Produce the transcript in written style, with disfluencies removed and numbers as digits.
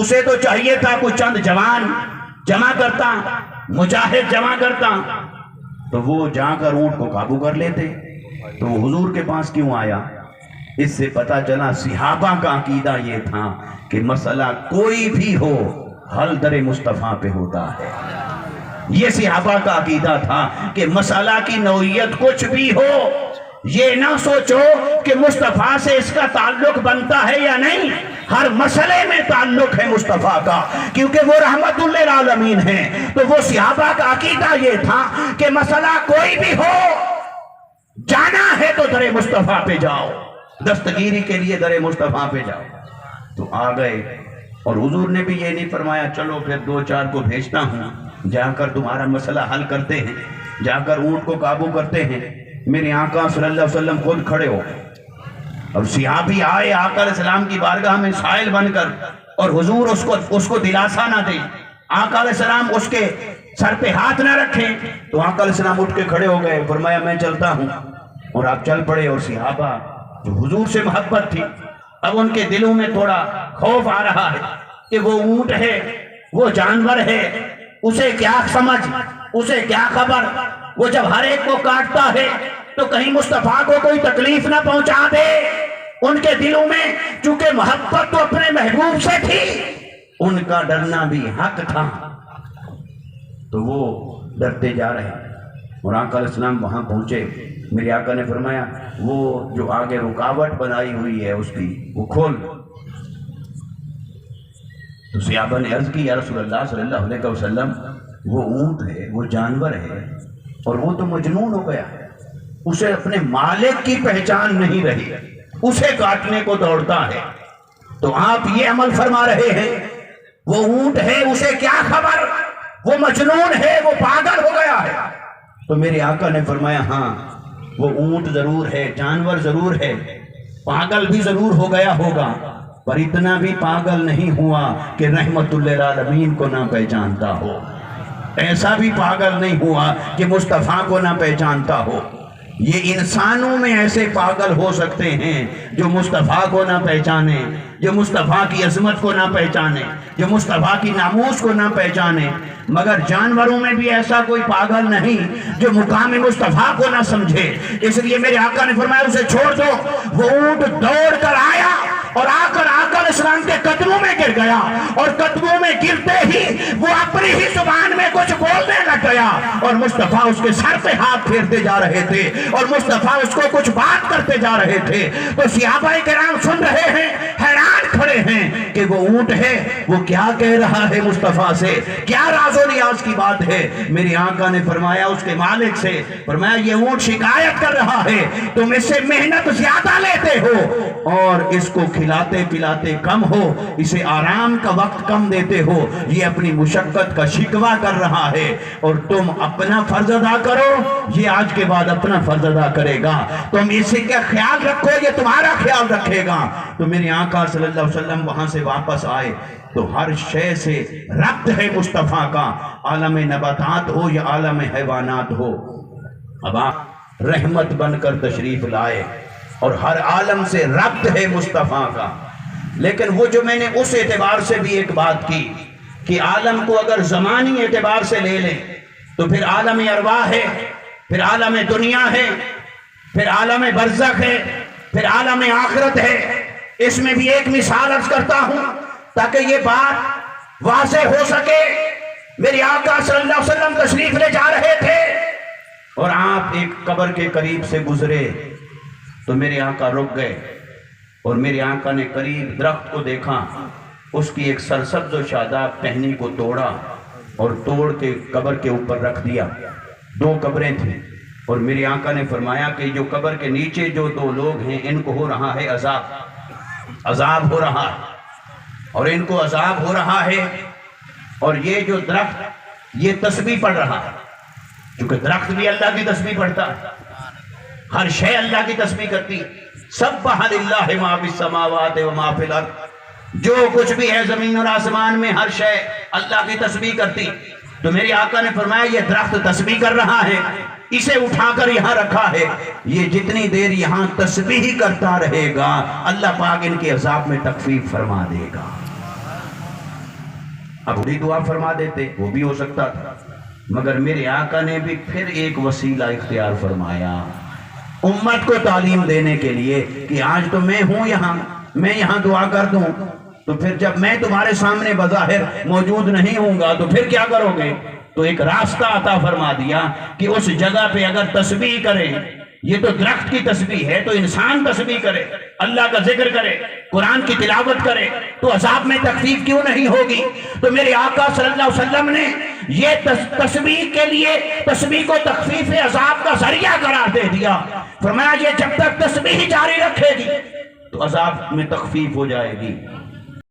اسے تو چاہیے تھا کوئی چند جوان جمع کرتا، مجاہد جمع کرتا، تو وہ جا کر اونٹ کو قابو کر لیتے۔ تو وہ حضور کے پاس کیوں آیا؟ اس سے پتا چلا صحابہ کا عقیدہ یہ تھا کہ مسئلہ کوئی بھی ہو حل در مصطفیٰ پہ ہوتا ہے۔ یہ صحابہ کا عقیدہ تھا کہ مسئلہ کی نوعیت کچھ بھی ہو، یہ نہ سوچو کہ مصطفیٰ سے اس کا تعلق بنتا ہے یا نہیں، ہر مسئلے میں تعلق ہے مصطفیٰ کا، کیونکہ وہ رحمت للعالمین ہیں۔ تو وہ صحابہ کا عقیدہ یہ تھا کہ مسئلہ کوئی بھی ہو، جانا ہے تو در مصطفیٰ پہ جاؤ، دستگیری کے لیے در مصطفیٰ پہ جاؤ۔ تو آ گئے، اور حضور نے بھی یہ نہیں فرمایا چلو پھر 2-4 کو بھیجتا ہوں، جا کر تمہارا مسئلہ حل کرتے ہیں، جا کر اونٹ کو قابو کرتے ہیں۔ میرے آقا صلی اللہ علیہ وسلم خود کھڑے ہو، اب صحابی آئے آقا علیہ السلام کی بارگاہ میں سائل بن کر، اور حضور اس کو دلاسا نہ دیں، آقا علیہ السلام اس کے سر پہ ہاتھ نہ رکھیں، تو آقا علیہ السلام اٹھ کے کھڑے ہو گئے، فرمایا میں چلتا ہوں، اور آپ چل پڑے۔ اور صحابہ جو حضور سے محبت تھی، اب ان کے دلوں میں تھوڑا خوف آ رہا ہے کہ وہ اونٹ ہے، وہ جانور ہے، اسے کیا سمجھ، اسے کیا خبر، وہ جب ہر ایک کو کاٹتا ہے تو کہیں مصطفیٰ کو کوئی تکلیف نہ پہنچا دے۔ ان کے دلوں میں چونکہ محبت تو اپنے محبوب سے تھی، ان کا ڈرنا بھی حق تھا، تو وہ ڈرتے جا رہے ہیں۔ اور آقا علیہ السلام وہاں پہنچے، میرے آقا نے فرمایا وہ جو آگے رکاوٹ بنائی ہوئی ہے اس کی وہ کھول۔ تو صحابہ نے عرض کی یا رسول اللہ صلی اللہ علیہ وسلم، وہ اونٹ ہے، وہ جانور ہے، اور وہ تو مجنون ہو گیا، اسے اپنے مالک کی پہچان نہیں رہی، اسے کاٹنے کو دوڑتا ہے، تو آپ یہ عمل فرما رہے ہیں وہ اونٹ ہے، اسے کیا خبر، وہ مجنون ہے، وہ پاگل ہو گیا ہے۔ تو میرے آقا نے فرمایا ہاں وہ اونٹ ضرور ہے، جانور ضرور ہے، پاگل بھی ضرور ہو گیا ہوگا، پر اتنا بھی پاگل نہیں ہوا کہ رحمت للعالمین کو نہ پہچانتا ہو، ایسا بھی پاگل نہیں ہوا کہ مصطفیٰ کو نہ پہچانتا ہو۔ یہ انسانوں میں ایسے پاگل ہو سکتے ہیں جو مصطفیٰ کو نہ پہچانے، جو مصطفیٰ کی عظمت کو نہ پہچانے، جو مصطفیٰ کی ناموس کو نہ پہچانے، مگر جانوروں میں بھی ایسا کوئی پاگل نہیں جو مقام مصطفیٰ کو نہ سمجھے۔ اس لیے میرے آقا نے فرمایا اسے چھوڑ دو۔ وہ اونٹ دوڑ کر آیا اور آ کر آقا علیہ السلام کے قدموں میں گر گیا، اور قدموں میں گرتے ہی وہ اپنی ہی زبان میں کچھ بولنے لگ گیا، اور مصطفیٰ اس کے سر پہ ہاتھ پھیرتے جا رہے تھے، اور مصطفیٰ اس کو کچھ بات کرتے جا رہے تھے۔ تو صحابہ کرام سن رہے ہیں، حیران کھڑے ہیں کہ وہ اونٹ ہے، وہ کیا کہہ رہا ہے مصطفیٰ سے، کیا راز و نیاز کی بات ہے۔ میرے آقا نے فرمایا اس کے مالک سے، فرمایا یہ اونٹ شکایت کر رہا ہے تم اس سے محنت زیادہ لیتے ہو اور اس کو کھلاتے پلاتے کم ہو، اسے آرام کا وقت کم دیتے ہو، یہ اپنی مشقت کا شکوہ کر رہا ہے، اور تم اپنا فرض ادا کرو، یہ آج کے بعد اپنا فرض ادا کرے گا، تم اسے کا خیال رکھو، یہ تمہارا خیال رکھے گا۔ تو میرے آقا صلی اللہ علیہ وسلم وہاں سے واپس آئے تو ہر شے سے ربط ہے مصطفیٰ کا، عالم نباتات ہو یا عالم حیوانات ہو۔ اب آپ رحمت بن کر تشریف لائے اور ہر عالم سے ربط ہے مصطفیٰ کا، لیکن وہ جو میں نے اس اعتبار سے بھی ایک بات کی کہ عالم کو اگر زمانی اعتبار سے لے لیں تو پھر عالم ارواح ہے، پھر عالم دنیا ہے، پھر عالم برزخ ہے، پھر عالم آخرت ہے۔ اس میں بھی ایک مثال عرض کرتا ہوں تاکہ یہ بات واضح ہو سکے۔ میرے آقا صلی اللہ علیہ وسلم تشریف لے جا رہے تھے اور آپ ایک قبر کے قریب سے گزرے تو میرے آقا رک گئے، اور میرے آقا نے قریب درخت کو دیکھا، اس کی ایک سرسبز و شاداب ٹہنی کو توڑا اور توڑ کے قبر کے اوپر رکھ دیا۔ 2 قبریں تھیں، اور میرے آقا نے فرمایا کہ جو قبر کے نیچے جو 2 لوگ ہیں ان کو ہو رہا ہے عذاب ہو رہا ہے، اور ان کو عذاب ہو رہا ہے، اور یہ جو درخت یہ تسبیح پڑھ رہا ہے، کیونکہ درخت بھی اللہ کی تسبیح پڑھتا ہے، ہر شے اللہ کی تسبیح کرتی، سبح للہ ما فی السماوات و ما فی الارض، جو کچھ بھی ہے زمین اور آسمان میں ہر شے اللہ کی تسبیح کرتی۔ تو میرے آقا نے فرمایا یہ درخت تسبیح کر رہا ہے، اسے اٹھا کر یہاں رکھا ہے، یہ جتنی دیر یہاں تسبیح کرتا رہے گا اللہ پاک ان کے عذاب میں تخفیف فرما دے گا۔ اب بڑی دعا فرما دیتے، وہ بھی ہو سکتا تھا، مگر میرے آقا نے بھی پھر ایک وسیلہ اختیار فرمایا امت کو تعلیم دینے کے لیے کہ آج تو میں ہوں یہاں، میں یہاں دعا کر دوں تو پھر جب میں تمہارے سامنے بظاہر موجود نہیں ہوں گا تو پھر کیا کرو گے؟ تو ایک راستہ عطا فرما دیا کہ اس جگہ پہ اگر تسبیح کریں، یہ تو درخت کی تسبیح ہے، تو انسان تسبیح کرے، اللہ کا ذکر کرے، قرآن کی تلاوت کرے تو عذاب میں تخفیف کیوں نہیں ہوگی؟ تو میرے آقا صلی اللہ علیہ وسلم نے یہ تسبیح کے لیے تسبیح کو تخفیف عذاب کا ذریعہ قرار دے دیا، فرمایا یہ جب تک تسبیح جاری رکھے گی تو عذاب میں تخفیف ہو جائے گی۔